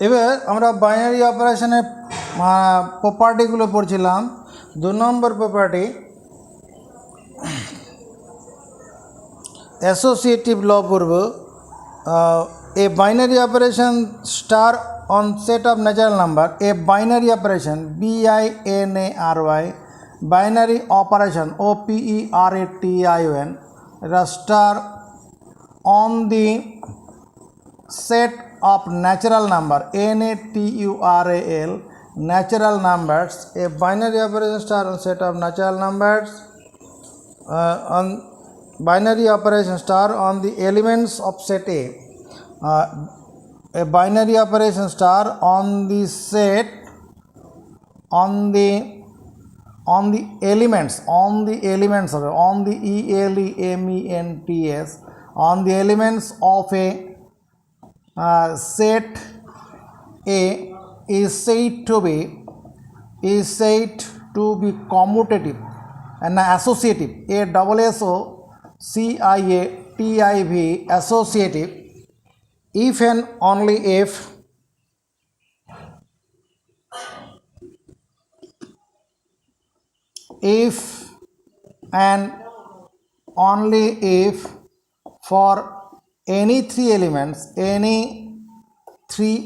এবার আমরা বাইনারি অপারেশনের প্রপার্টিগুলো পড়ছিলাম। 2 নম্বর প্রপার্টি অ্যাসোসিয়েটিভ ল পড়ব। A binary operation star on set of natural number, a binary operation BINARY, binary operation OPERATION, এটা star on the set of natural number NATURAL, natural numbers. A binary operation star on set of natural numbers, on binary operation star on the elements of set A. A binary operation star on the set on the elements of on the ELEMENTS, on the elements of a set A is said to be commutative and associative, ASSOCIATIV, associative, if and only if and only if for any three elements ELEMENTS, any three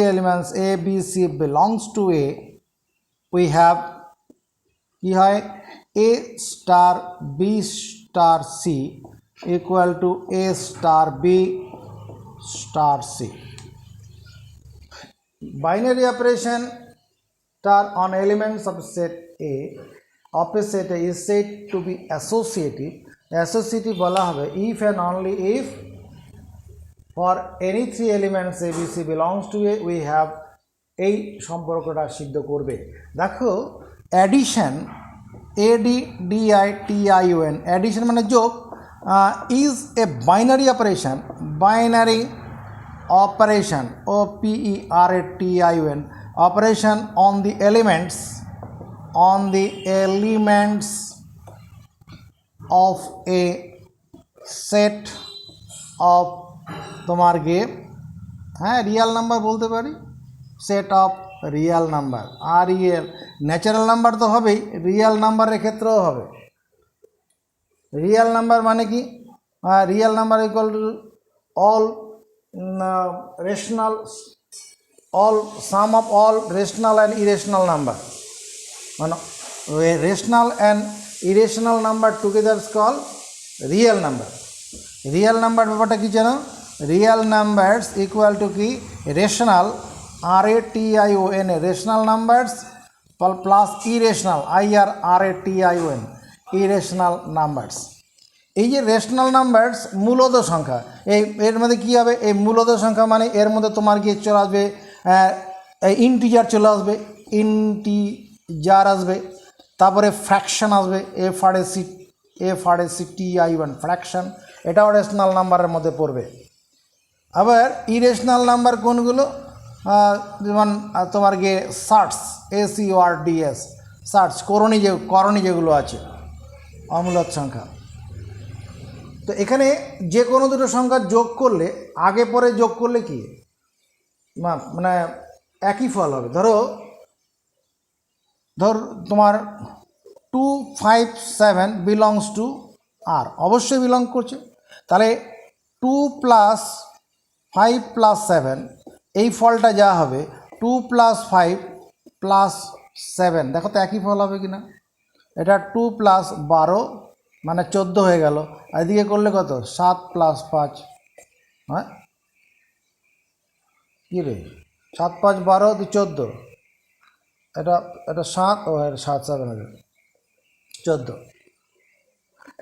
elements A, B, C belongs to A, we have A star B star C equal to A star B star C. Binary operation star on elements of set A of a set A is said to be associative. Associative বলা হবে if and only if for any three elements A, B, C belongs to A, we have এই সম্পর্কটা সিদ্ধ করবে। দেখো addition ADDITION, addition মানে যোগ, is a binary operation, OPERATION, operation on the elements of a set of তোমার গে Real number বলতে পারি, সেট অফ রিয়াল নাম্বার। আর ন্যাচারাল নাম্বার তো হবেই, রিয়াল নাম্বারের ক্ষেত্রেও হবে। রিয়াল নাম্বার মানে কি? Real number equal to all rational, all sum of all rational and irrational number, rational and irrational number together is called real number. Real number ব্যাপারটা কি জানো? real numbers equal to কি rational, RATION, rational numbers plus irrational, IRRATION, irrational numbers. এই যে rational numbers মূলদ সংখ্যা, এর মধ্যে কী হবে? এই মূলদ সংখ্যা মানে এর মধ্যে তোমার গিয়ে চলে আসবে ইন্টিজার, চলে আসবে ইন্টিজার আসবে, তারপরে ফ্র্যাকশন আসবে, FRACTION, ফ্র্যাকশন, এটাও রেশনাল নাম্বারের মধ্যে পড়বে। আবার ইরেশনাল নাম্বার কোনগুলো? যেমন তোমার গিয়ে সার্টস, SEORDS, সার্টস, করণী যেগুলো আছে, অমূলদ সংখ্যা। তো এখানে যে কোনো দুটো সংখ্যা যোগ করলে, আগে পরে যোগ করলে কি মানে একই ফল হবে। ধর তোমার 257 বিলংস টু আর, অবশ্যই বিলং করছে, তাহলে 2 + 5 + 7, এই ফলটা যা হবে 2 + 5 + 7, দেখো তো একই ফল হবে কিনা। এটা 2 + 12 মানে 14 হয়ে গেল, এদিকে করলে কত? 7 + 5, হ্যাঁ কী রে, 7 × 5 = 12, 14, এটা 7, ও 7 7 14।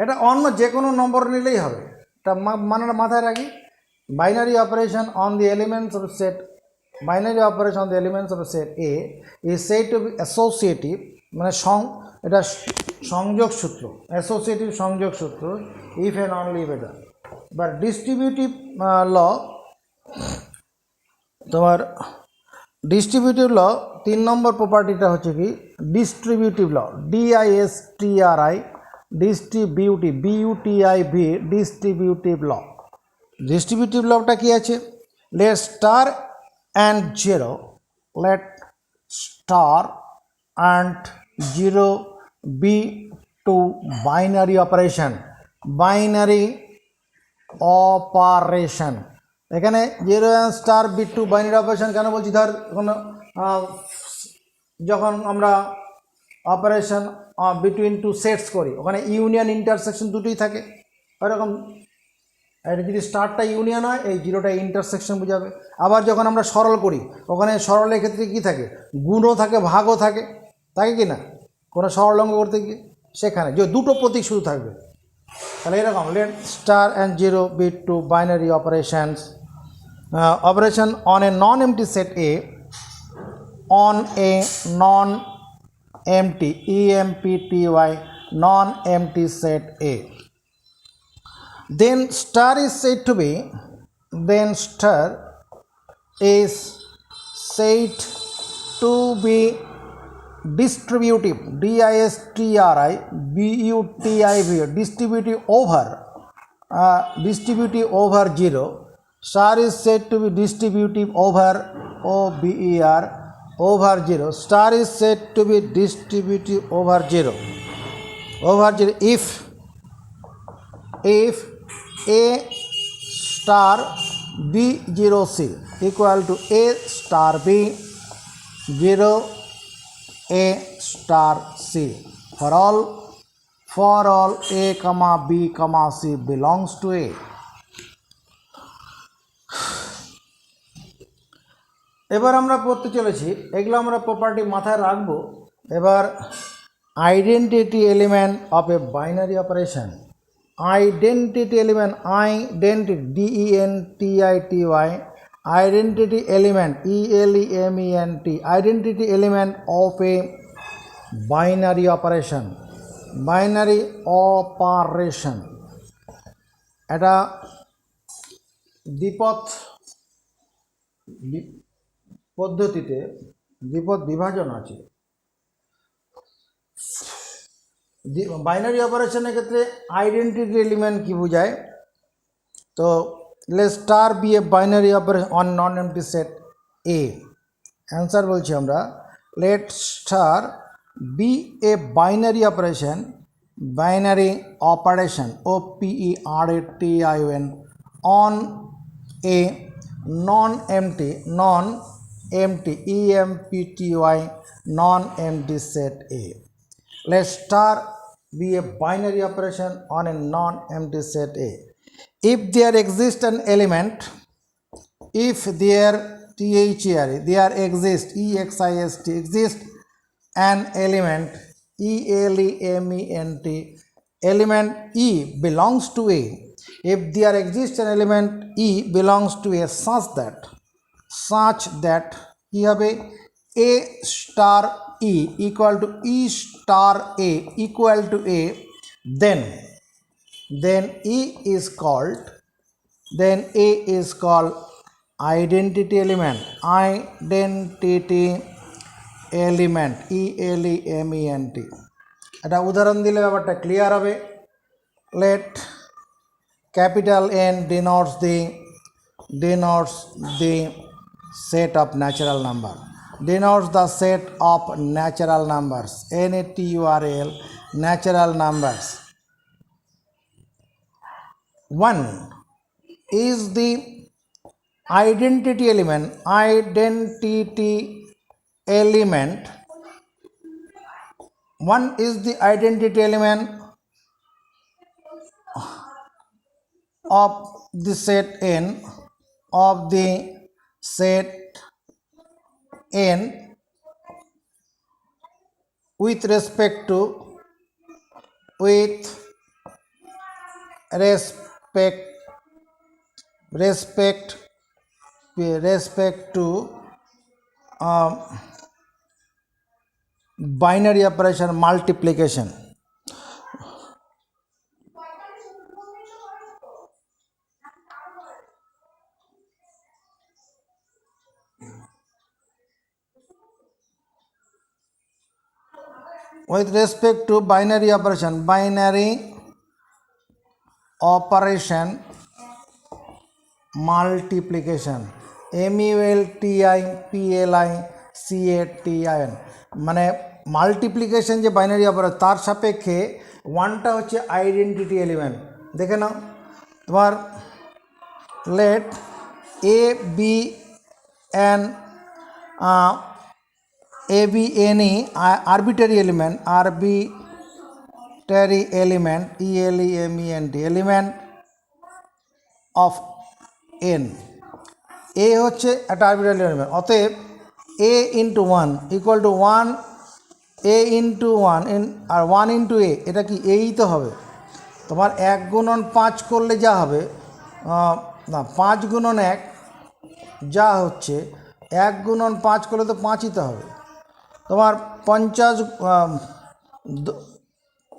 এটা অন্য যে কোনো নম্বর নিলেই হবে, এটা মানে মাথায় রাখি। Binary operation on the elements of set, binary operation on the elements of set A is said to be associative, মানে এটা সংযোগ সূত্র, অ্যাসোসিয়েটিভ সংযোগ সূত্র, ইফ অ্যান্ড অনলি ইফ। এটা এবার ডিস্ট্রিবিউটিভ ল, তোমার ডিস্ট্রিবিউটিভ ল 3 নম্বর প্রপার্টিটা হচ্ছে কি distributive law, DISTRI, distributive, BUTIV, distributive law. Distributive লবটা কি আছে, let star and zero, let star and zero be two binary operation, binary operation. এখানে zero and star be two binary operation কেন বলছি, ধর কোনো যখন আমরা অপারেশন বিটুইন টু সেটস করি ওখানে ইউনিয়ন ইন্টারসেকশন দুটোই থাকে, ওইরকম এটা যদি স্টারটা ইউনিয়ন হয় এই জিরোটা ইন্টারসেকশন বোঝাবে। আবার যখন আমরা সরল করি ওখানে সরলের ক্ষেত্রে কী থাকে, গুণও থাকে ভাগও থাকে, থাকে কি না কোনো সরল অঙ্ক করতে গিয়ে, সেখানে যে দুটো প্রতীক শুধু থাকবে। তাহলে এরকম let star and zero be two binary operations, operation on a non empty set A, on a non-empty empty non-empty set A. Then star is said to be, then star is said to be distributive, distributive over 0. Star is said to be distributive over OBER over 0. Star is said to be distributive over 0 if A star B0C equal to A star B 0 A star C for all A comma B comma C belongs to A. এবার আমরা পড়তে চলেছি, এগুলো আমরা property মাথায় রাখবো। এবার identity element of A binary operation, identity element, identity DENTITY, identity element ELEMENT, identity element of A binary operation, binary operation এটা দ্বিপদ পদ্ধতিতে দ্বিপদ বিভাজন আছে। বাইনারি অপারেশনের ক্ষেত্রে আইডেন্টিটি এলিমেন্ট কি বোঝায়, তো let star be a binary operation on non empty set A. Answer বলছি আমরা, let star be a binary operation, binary operation OPERATION on a non-empty EMPTY non-empty set A. Let star be a binary operation on a non-empty set A. If there exists an element, if there exists an element ELEMENT, element E belongs to A. If there exists an element E belongs to A such that কি হবে, A star E equal to E star A equal to A, then A is called identity element, ELEMENT। এটা উদাহরণ দিলে ব্যাপারটা clear হবে। Let capital N denotes the set of natural number, denotes the set of natural numbers, NATURAL, natural numbers. 1 is the identity element, 1 is the identity element of the set N, of the set N with respect to binary operation multiplication. With respect to binary operation multiplication, MULTIPLICATION, মানে multiplication যে binary operator তার সাপেক্ষে ওয়ানটা হচ্ছে identity element. দেখে নাও তোমার let A be an ABNE arbitrary element, ELEMENT element of n, a হচ্ছে একটা আরবিট্রারি এলিমেন্ট, অতএব a into 1 equal to 1, a into 1 আর 1 ইন্টু a, এটা কি এই তো হবে। তোমার 1 গুণন 5 করলে যা হবে, না 5 গুণন 1 যা হচ্ছে 1 গুণন 5 করলে তো 5ই তো হবে। তোমার 50,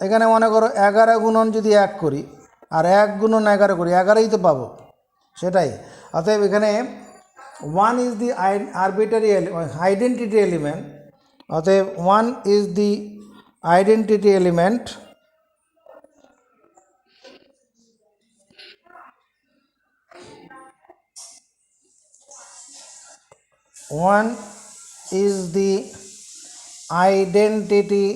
এখানে মনে করো 11 গুণন যদি 1 করি আর 1 গুণন 11 করি, 11ই তো পাবো, সেটাই। অতএব এখানে 1 is the arbitrary identity element, অতএব 1 is the identity element one is the identity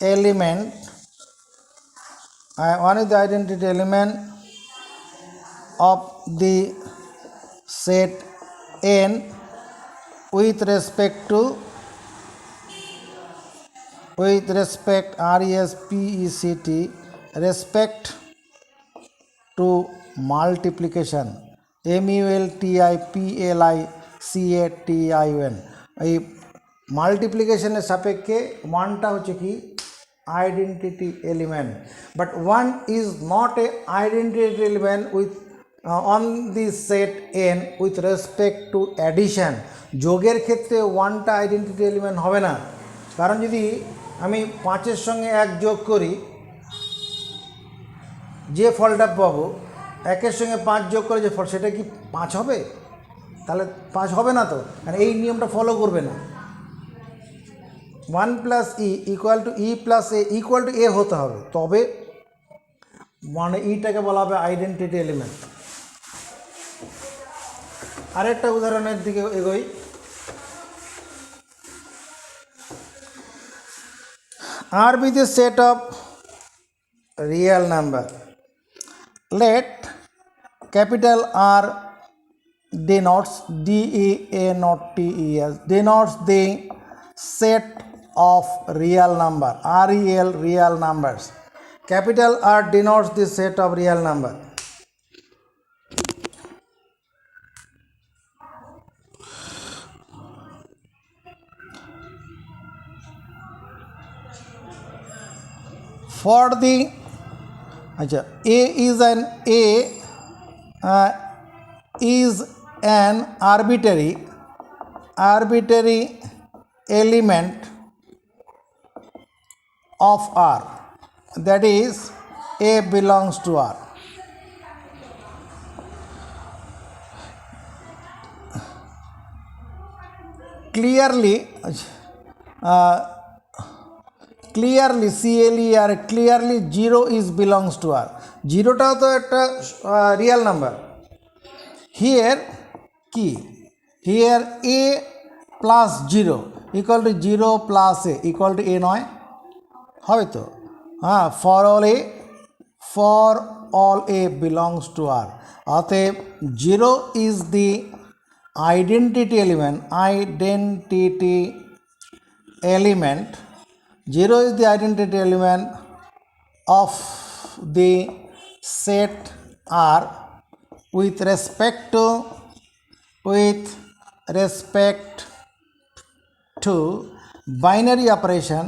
element, one is the identity element of the set n with respect respect to multiplication, MULTIPLICATION, এই মাল্টিপ্লিকেশনের সাপেক্ষে ওয়ানটা হচ্ছে কি identity element, but one is not a identity element with on the set N with respect two addition. যোগের ক্ষেত্রে ওয়ানটা identity element হবে না, কারণ যদি আমি 5-এর সঙ্গে 1 যোগ করি যে ফলটা পাবো, 1-এর সঙ্গে 5 যোগ করে যে ফল, সেটা কি 5 হবে? তাহলে 5 হবে না তো, কারণ এই নিয়মটা ফলো করবে না। 1 plus E equal to E plus A equal to A হতে হবে, তবে মানে ইটাকে বলা হবে আইডেন্টিটি এলিমেন্ট। আরেকটা উদাহরণের দিকে এগোই। R be the set of real number. Let capital R denotes DENOTES denotes the set of real number, REL, real numbers. Capital R denotes the set of real number. For the A is an arbitrary element of R, that is A belongs to R. Clearly CLER clearly 0 is belongs to R. 0টাও তো একটা real number. Here কি, here A plus 0 equal to 0 plus A equal to A নয়, হবে তো? হ্যাঁ, for all A belongs to R, অতএব 0 is the identity element, 0 is the identity element of the set R with respect to binary operation,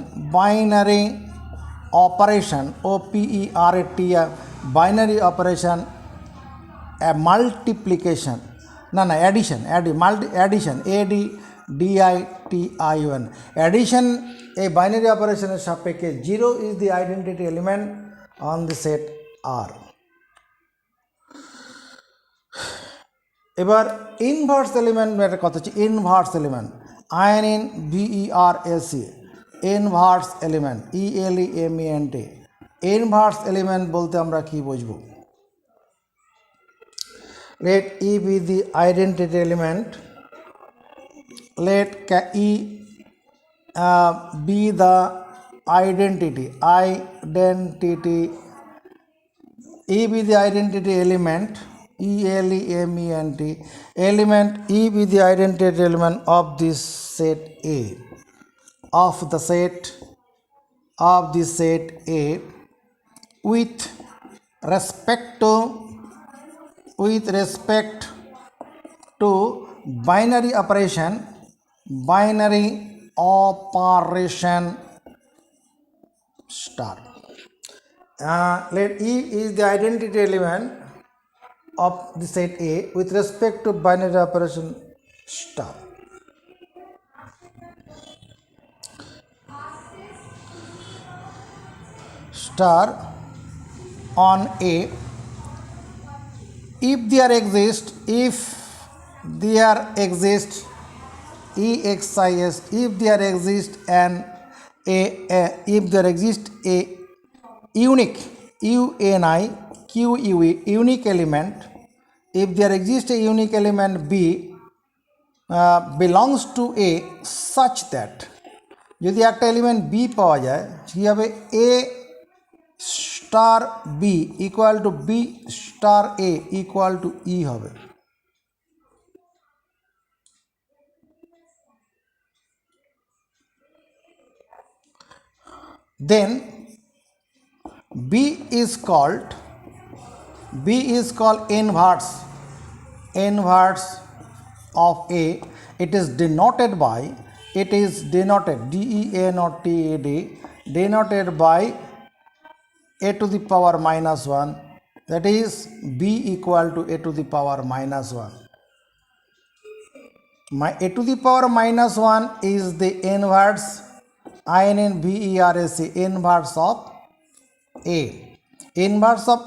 OPERATI, binary operation, a multiplication, addition, ADDITION, addition, a binary operation এর সাপেক্ষে 0 is the identity element on the set R. এবার inverse element এর কথা হচ্ছে inverse element, INVERSE, inverse element, ELEMENT। Inverse element বলতে আমরা কি বুঝবো? Let E be the identity element. Let E be the identity. E be the identity element. ELEMENT element. E be the identity element of this set A. Of the set A with respect to binary operation star. Let E is the identity element of the set A with respect to binary operation star. Star on A if there exists EXIS if there exists a unique unique element, if there exists a unique element B belongs to A such that যদি একটা element B পাওয়া যায় কি হবে A star B equal to B star A equal to E হবে। Then B is called inverse of A. It is denoted denoted by a to the power minus 1, that is B equal to a to the power minus 1. A to the power minus 1 is the inverse INVERSE inverse of A. Inverse of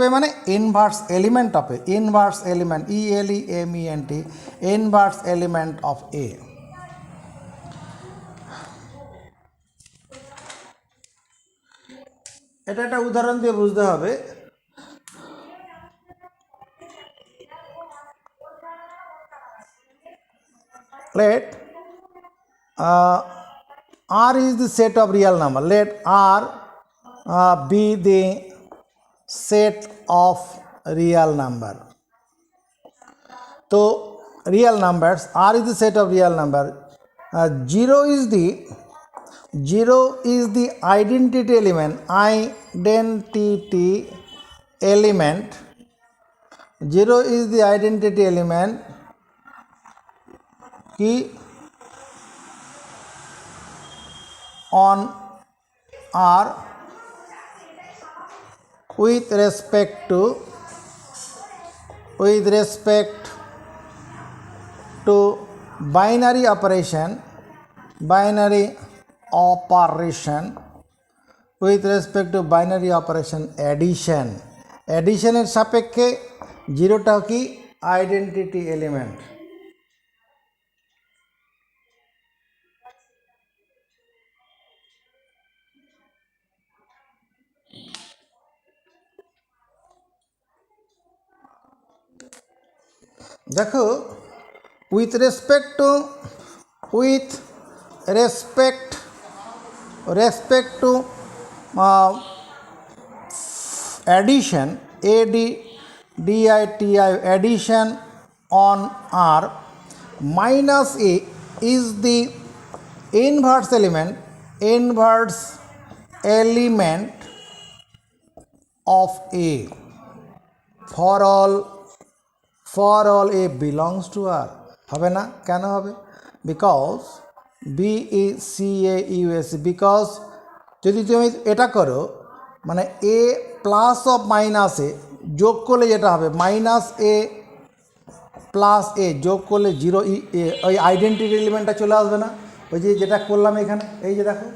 A মানে inverse element of A, inverse element ELEMENT inverse element of A. এটা একটা উদাহরণ দিয়ে বুঝতে হবে। Let R is the set of real number. Let R be the set of real number. So real numbers, R is the set of real number. 0 is the identity element. 0 is the identity element key on R with respect to binary operation with respect to binary operation addition এর সাপেক্ষে জিরোটা কি identity element. দেখো with respect to addition addition on R, minus A is the inverse element of A for all A belongs to R হবে না কেন হবে because B is CAUS because যদি তুমি এটা করো মানে A প্লাস অফ মাইনাস এ যোগ করলে যেটা হবে মাইনাস এ প্লাস এ যোগ করলে 0 ওই আইডেন্টিটি এলিমেন্টটা চলে আসবে না ওই যে যেটা করলাম এখানে এই যে দেখো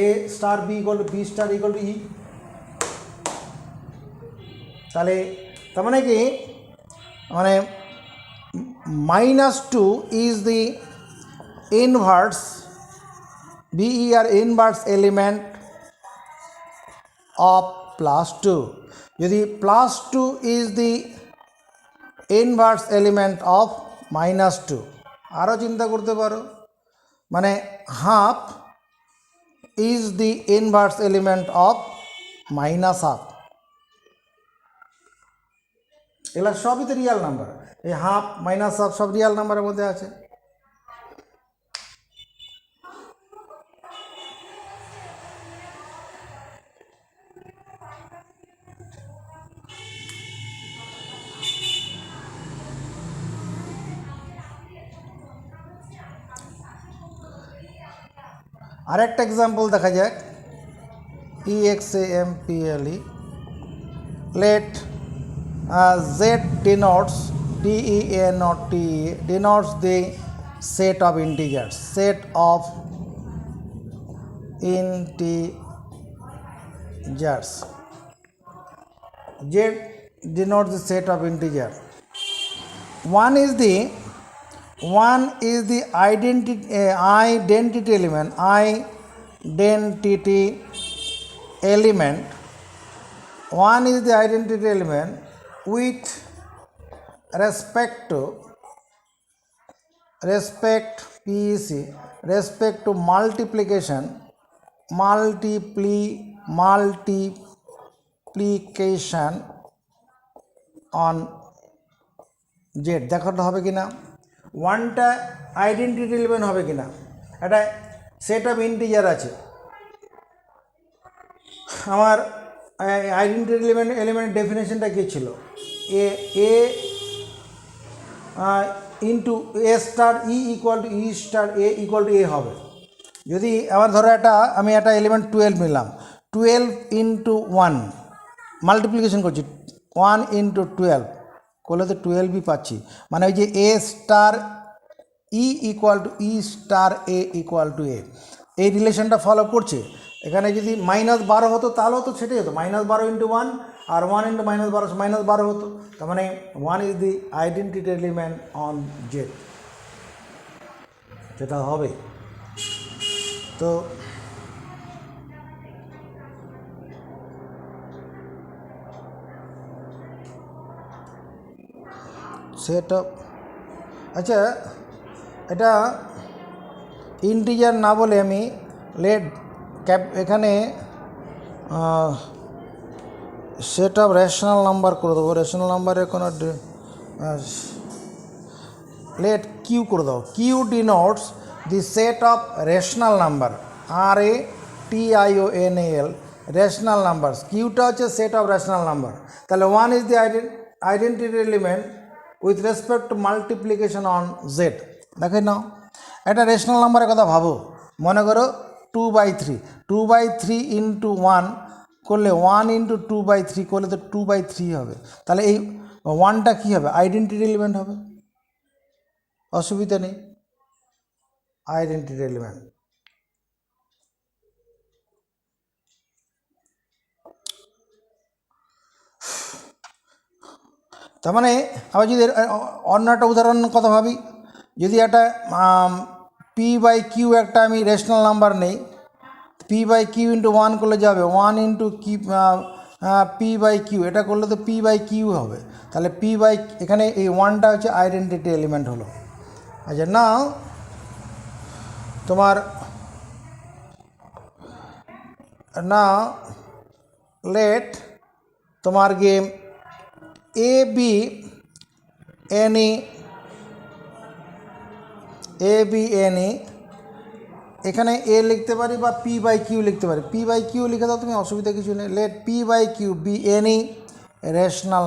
A star B equal to B star equal to E তাহলে তার মানে কি মানে -2 is the inverse inverse element of +2 যদি +2 is the inverse element of -2 আরও চিন্তা করতে পারো মানে half is the inverse element of -1/2 এগুলো সবই তো রিয়াল নাম্বার এই হাফ -1/2 সব রিয়াল নাম্বারের মধ্যে আছে আরেকটা এক্সাম্পল দেখা যাক EXAMPLE let Z denotes DEA not TE denotes the set of integers Z denotes the set of integer one is the identity element one is the identity element with respect to multiplication on Z দেখাতে হবে কিনা ওয়ানটা identity element হবে কিনা একটা set of integer আছে আমার identity element ডেফিনেশনটা কী ছিল A into A star E equal to E star A equal to A হবে যদি আবার ধরো আমি একটা এলিমেন্ট 12 নিলাম 12 ইন্টু 1 মাল্টিপ্লিকেশন করছি 1 ইন্টু 12 করলে তো 12ই পাচ্ছি মানে ওই যে A star E equal to E star A equal to A এই রিলেশনটা ফলো করছে এখানে যদি -12 হতো তাহলেও তো সেটাই হতো -12 ইন্টু 1 আর 1 ইন্টু -12 হতো তার মানে 1 is the identity element on Z যেটা হবে তো সেট অফ আচ্ছা এটা ইন্টিজার না বলে আমি এখানে সেট অফ রেশনাল নাম্বার করে দেবো রেশনাল নাম্বারের কোনো লেট কিউ করে দাও Q denotes the set of rational number RATIONAL rational number কিউটা হচ্ছে সেট অফ রেশনাল নাম্বার তাহলে 1 is the identity element with respect to multiplication on Z দেখে নাও একটা রেশনাল নাম্বারের কথা ভাবো মনে করো 2/3 2/3 ইন্টু 1 করলে 1 ইন্টু 2/3 করলে তো 2/3 হবে তাহলে এই 1টা কী হবে আইডেন্টিটি এলিমেন্ট হবে অসুবিধা নেই আইডেন্টিটি এলিমেন্ট তার মানে আবার যদি অন্য একটা উদাহরণ কথা ভাবি যদি একটা P/Q একটা আমি রেশনাল নাম্বার নেই P/Q ইন্টু 1 করলে যাবে 1 ইন্টু P/Q এটা করলে তো P/Q হবে তাহলে এখানে এই 1টা হচ্ছে আইডেন্টিটি এলিমেন্ট হলো আচ্ছা না তোমার না লেট তোমার গেম ABNE এখানে এ লিখতে পারি বা P/Q লিখতে পারি P/Q লিখে দাও তুমি অসুবিধা কিছু নেই let P/Q be any rational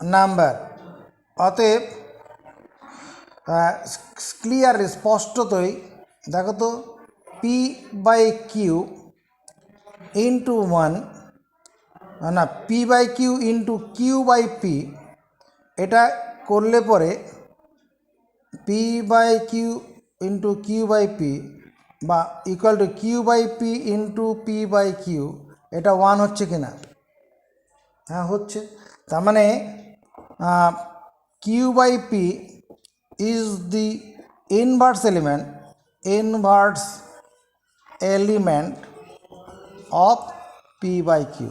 number অতএব ক্লিয়ার স্পষ্টতই দেখো তো P/Q ইন্টু 1 না P/Q ইন্টু Q/P এটা করলে পরে P/Q ইন্টু Q/P বা equal to Q/P into P/Q এটা 1 হচ্ছে কি না হ্যাঁ হচ্ছে তার মানে Q/P is the inverse element of P by Q.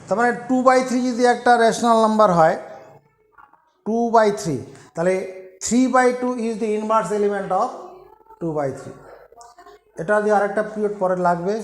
তার মানে 2/3 যদি একটা রেশনাল নাম্বার হয় 2/3, তাহলে 3/2 is the inverse element of 2/3। এটা দিয়ে আরেকটা পিরিয়ড পরে লাগবে।